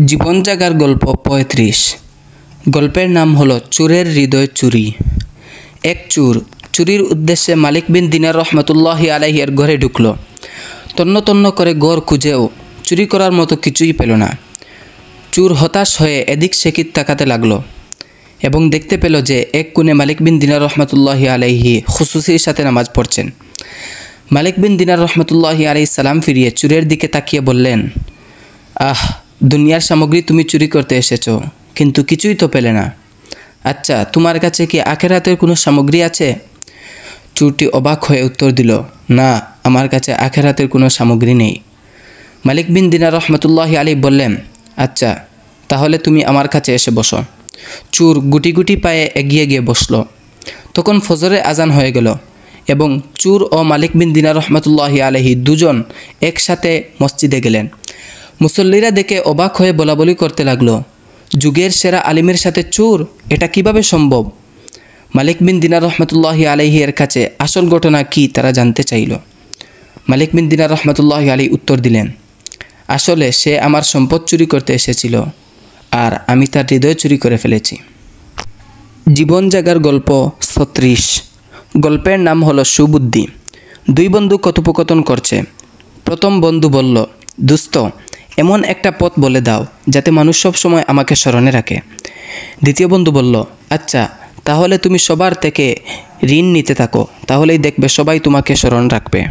জীবন জাগার গল্প ৩৫। গল্পের নাম হলো চোরের হৃদয় চুরি। এক চোর চুরির উদ্দেশ্যে মালিক বিন দিনার রহমতুল্লাহি আলাইহি এর ঘরে ঢুকল। তন্ন তন্ন করে ঘর খুঁজেও চুরি করার মতো কিছুই পেল না। চোর হতাশ হয়ে এদিক সেদিক তাকাতে লাগলো এবং দেখতে পেল যে এক কোণে মালিক বিন দিনার রহমতুল্লাহি আলাইহি খুশুসির সাথে নামাজ পড়ছেন। মালিক বিন দিনার রহমতুল্লাহি আলাইহি সালাম ফিরিয়ে চোরের দিকে তাকিয়ে বললেন, দুনিয়ার সামগ্রী তুমি চুরি করতে এসেছো, কিন্তু কিছুই তো পেলে না। আচ্ছা, তোমার কাছে কি আখেরাতের কোনো সামগ্রী আছে? চোরটি অবাক হয়ে উত্তর দিল, না, আমার কাছে আখেরাতের কোনো সামগ্রী নেই। মালিক বিন দিনার রহমতুল্লাহি আলাইহি বললেন, আচ্ছা, তাহলে তুমি আমার কাছে এসে বসো। চোর গুটি গুটি পায়ে এগিয়ে গিয়ে বসল। তখন ফজরের আজান হয়ে গেল এবং চোর ও মালিক বিন দিনার রহমতুল্লাহি আলাইহি দুজন একসাথে মসজিদে গেলেন। মুসল্লিরা দেখে অবাক হয়ে বলাবলি করতে লাগলো, যুগের সেরা আলিমের সাথে চোর, এটা কিভাবে সম্ভব? মালিক বিন দিনার রহমতুল্লাহি আলাইহি এর কাছে আসল ঘটনা কি তারা জানতে চাইল। মালিক বিন দিনার রহমতুল্লাহি আলাইহি উত্তর দিলেন, আসলে সে আমার সম্পদ চুরি করতে এসেছিল আর আমি তার হৃদয় চুরি করে ফেলেছি। জীবন জাগার গল্প ৩৬। গল্পের নাম হলো সুবুদ্ধি। দুই বন্ধু কথোপকথন করছে। প্রথম বন্ধু বলল, দোস্ত, এমন একটা পথ বলে দাও যাতে মানুষ সব সময় আমাকে স্মরণে রাখে। দ্বিতীয় বন্ধু বলল, আচ্ছা, তাহলে তুমি সবার থেকে ঋণ নিতে থাকো, তাহলেই দেখবে সবাই তোমাকে স্মরণ রাখবে।